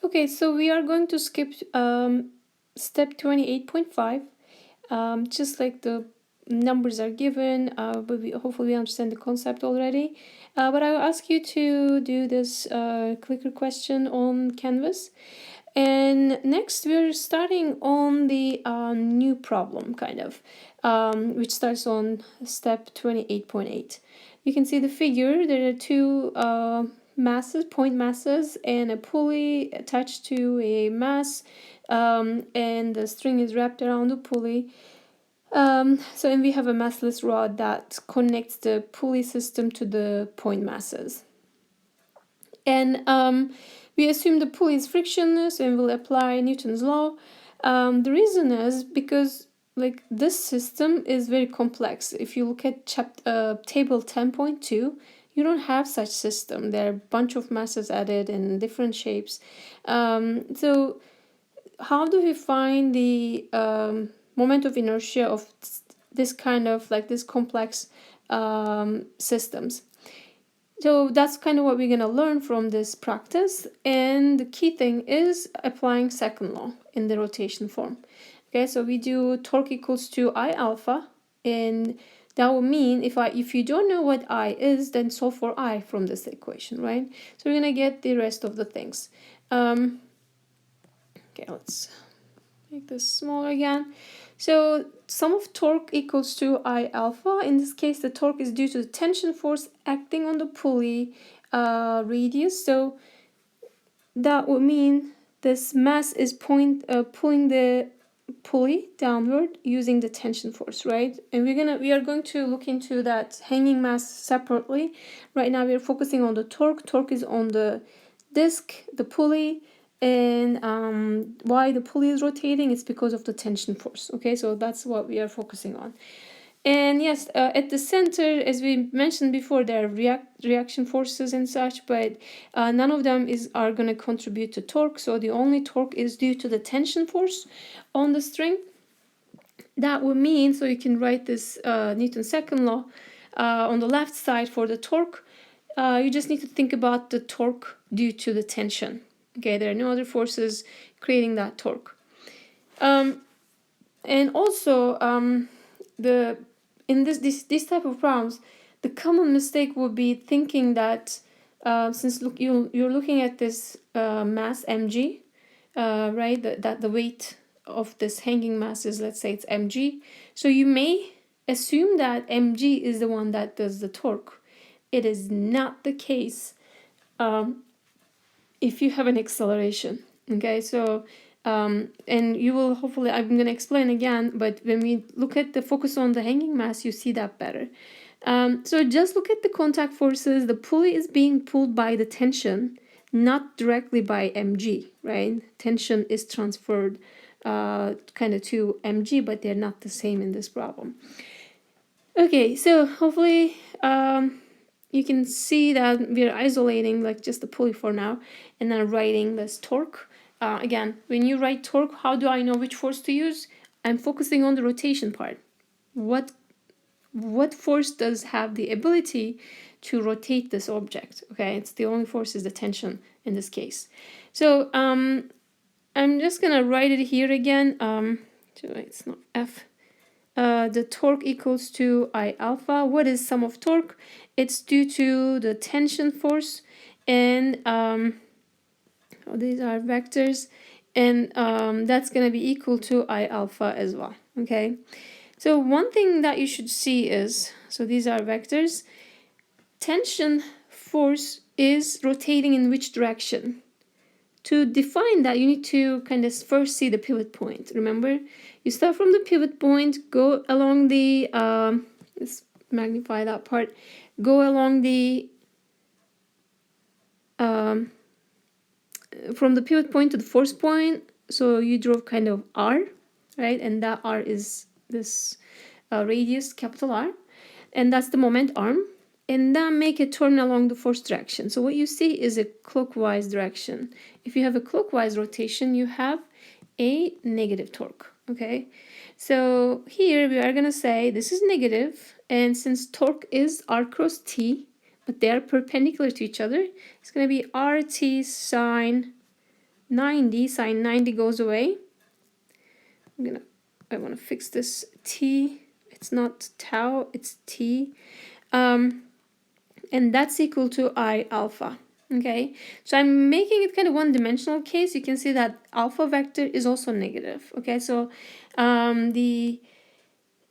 Okay, so we are going to skip step 28.5. Just like the numbers are given, but hopefully we understand the concept already. But I will ask you to do this clicker question on Canvas. And next we're starting on the new problem, kind of, which starts on step 28.8. You can see the figure. There are two masses, point masses, and a pulley attached to a mass, and the string is wrapped around the pulley. And we have a massless rod that connects the pulley system to the point masses. And we assume the pulley is frictionless and will apply Newton's law. The reason is because like this system is very complex. If you look at table 10.2, you don't have such system. There are a bunch of masses added in different shapes. So how do we find the moment of inertia of this kind of like this complex systems? So that's kind of what we're going to learn from this practice. And the key thing is applying second law in the rotation form. Okay, so we do torque equals to I alpha, and that will mean if you don't know what I is, then solve for I from this equation, right? So we're going to get the rest of the things. Okay, let's make this smaller again. So sum of torque equals to I alpha. In this case, the torque is due to the tension force acting on the pulley radius. So that would mean this mass is pulling the pulley downward using the tension force, right? And we are going to look into that hanging mass separately. Right now we are focusing on the torque. Torque is on the disc, the pulley, and why the pulley is rotating is because of the tension force. Okay, so that's what we are focusing on. And yes, at the center, as we mentioned before, there are reaction forces and such, but none of them are going to contribute to torque. So the only torque is due to the tension force on the string. That would mean, so you can write this Newton's second law on the left side for the torque. You just need to think about the torque due to the tension. Okay, there are no other forces creating that torque. And also, in this type of problems, the common mistake would be thinking that since you're looking at this mass mg, right? That the weight of this hanging mass is, let's say it's mg. So you may assume that mg is the one that does the torque. It is not the case if you have an acceleration. Okay, so and you will hopefully, I'm going to explain again, but when we look at the focus on the hanging mass, you see that better. So just look at the contact forces. The pulley is being pulled by the tension, not directly by mg, right? Tension is transferred kind of to mg, but they're not the same in this problem. Okay, so hopefully you can see that we're isolating like just the pulley for now, and then writing this torque. Again, when you write torque, how do I know which force to use? I'm focusing on the rotation part. What force does have the ability to rotate this object? Okay, it's the only force is the tension in this case. So I'm just gonna write it here again. So it's not F. The torque equals to I alpha. What is sum of torque? It's due to the tension force, and these are vectors, and that's going to be equal to I alpha as well. Okay, so one thing that you should see is, so these are vectors. Tension force is rotating in which direction? To define that, you need to kind of first see the pivot point. Remember, you start from the pivot point, go along the, let's magnify that part, go along the, from the pivot point to the force point. So you drove kind of R, right? And that R is this radius, capital R. And that's the moment arm. And then make a turn along the force direction. So what you see is a clockwise direction. If you have a clockwise rotation, you have a negative torque, okay? So here we are gonna say this is negative, and since torque is R cross T, but they are perpendicular to each other, it's gonna be RT sine 90, sine 90 goes away. I want to fix this t. It's not tau, it's t. And that's equal to I alpha. Okay, so I'm making it kind of one-dimensional case. You can see that alpha vector is also negative. Okay, so the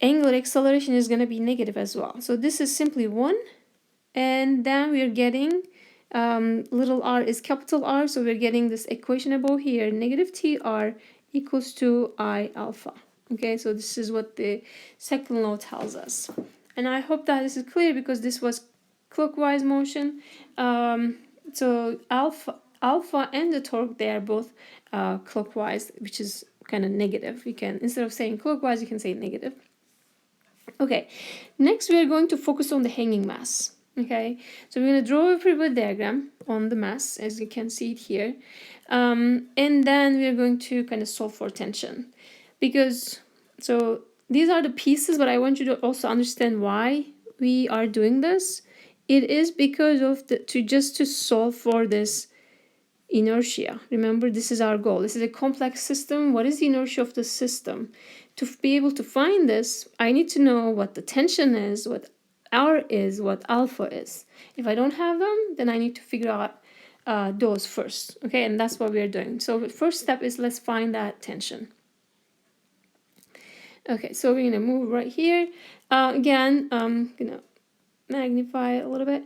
angular acceleration is going to be negative as well. So this is simply 1, and then we're getting little r is capital R, so we're getting this equation above here, negative tr equals to I alpha. Okay, so this is what the second law tells us. And I hope that this is clear because this was clockwise motion. So alpha and the torque, they are both clockwise, which is kind of negative. You can, instead of saying clockwise, you can say negative. Okay, next we are going to focus on the hanging mass. Okay, so we're going to draw a period diagram on the mass, as you can see it here. And then we're going to kind of solve for tension. Because, so these are the pieces, but I want you to also understand why we are doing this. It is because of to solve for this inertia. Remember, this is our goal. This is a complex system. What is the inertia of the system? To be able to find this, I need to know what the tension is, what R is, what alpha is. If I don't have them, then I need to figure out those first. Okay, and that's what we're doing. So the first step is let's find that tension. Okay, so we're gonna move right here. Again, I'm gonna magnify it a little bit.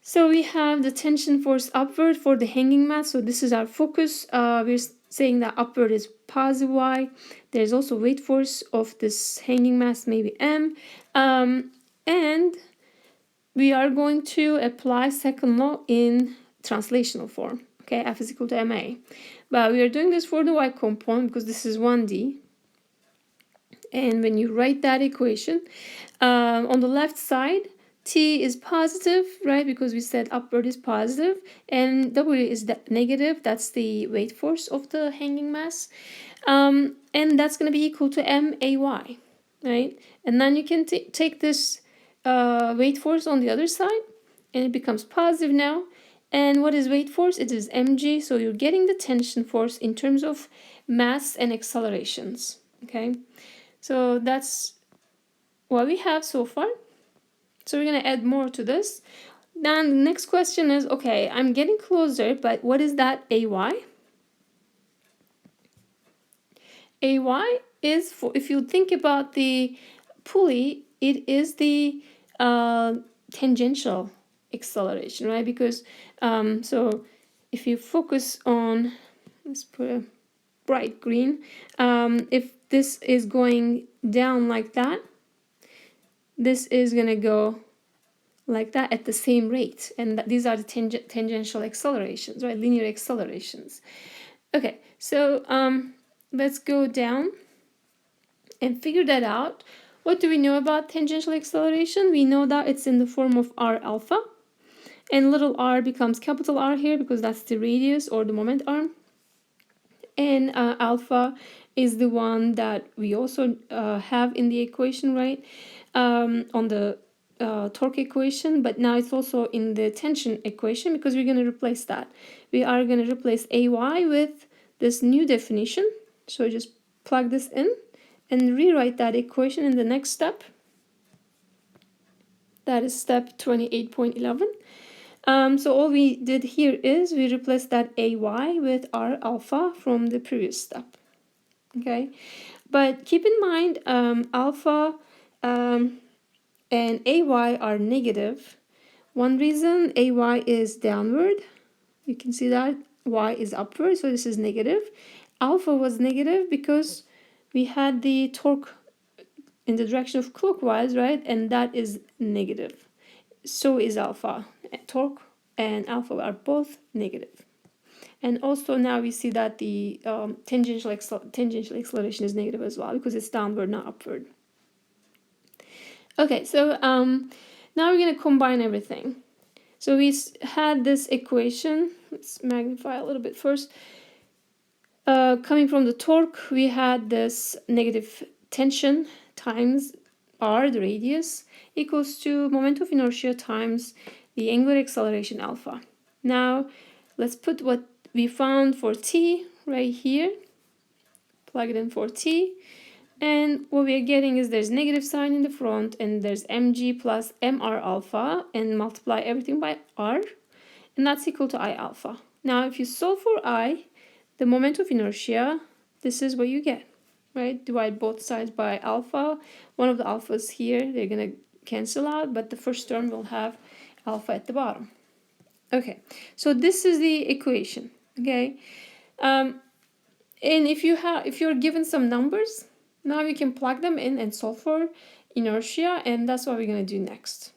So we have the tension force upward for the hanging mass. So this is our focus. We're saying that upward is positive y. There's also weight force of this hanging mass, maybe m. And we are going to apply second law in translational form. Okay, F is equal to ma. But we are doing this for the y component because this is 1D. And when you write that equation, on the left side, T is positive, right? Because we said upward is positive, and W is negative. That's the weight force of the hanging mass. And that's going to be equal to MAY, right? And then you can take this weight force on the other side, and it becomes positive now. And what is weight force? It is mg, so you're getting the tension force in terms of mass and accelerations, okay? So that's what we have so far. So we're going to add more to this. Then the next question is, okay, I'm getting closer, but what is that AY? AY is, for, if you think about the pulley, it is the tangential acceleration, right? Because, so if you focus on, let's put a bright green, if this is going down like that, this is going to go like that at the same rate. And these are the tangential accelerations, right? Linear accelerations. Okay, so let's go down and figure that out. What do we know about tangential acceleration? We know that it's in the form of r alpha. And little r becomes capital R here because that's the radius or the moment arm. And alpha is the one that we also have in the equation, right? On the torque equation, but now it's also in the tension equation because we're going to replace that. We are going to replace AY with this new definition. So just plug this in and rewrite that equation in the next step. That is step 28.11. So all we did here is we replaced that AY with R alpha from the previous step. Okay, but keep in mind alpha and AY are negative. One reason AY is downward, you can see that Y is upward, so this is negative. Alpha was negative because we had the torque in the direction of clockwise, right? And that is negative. So is alpha. Torque and alpha are both negative. And also now we see that the tangential acceleration is negative as well because it's downward, not upward. Okay, so now we're going to combine everything. So we had this equation. Let's magnify a little bit first. Coming from the torque, we had this negative tension times r, the radius, equals to moment of inertia times the angular acceleration alpha. Now, let's put what we found for t right here, plug it in for t, and what we are getting is there's negative sign in the front, and there's mg plus mr alpha, and multiply everything by r, and that's equal to I alpha. Now if you solve for I, the moment of inertia, this is what you get, right? Divide both sides by alpha. One of the alphas here, they're gonna cancel out, but the first term will have alpha at the bottom. Okay, so this is the equation, okay? And if you're given some numbers, now you can plug them in and solve for inertia, and that's what we're gonna do next.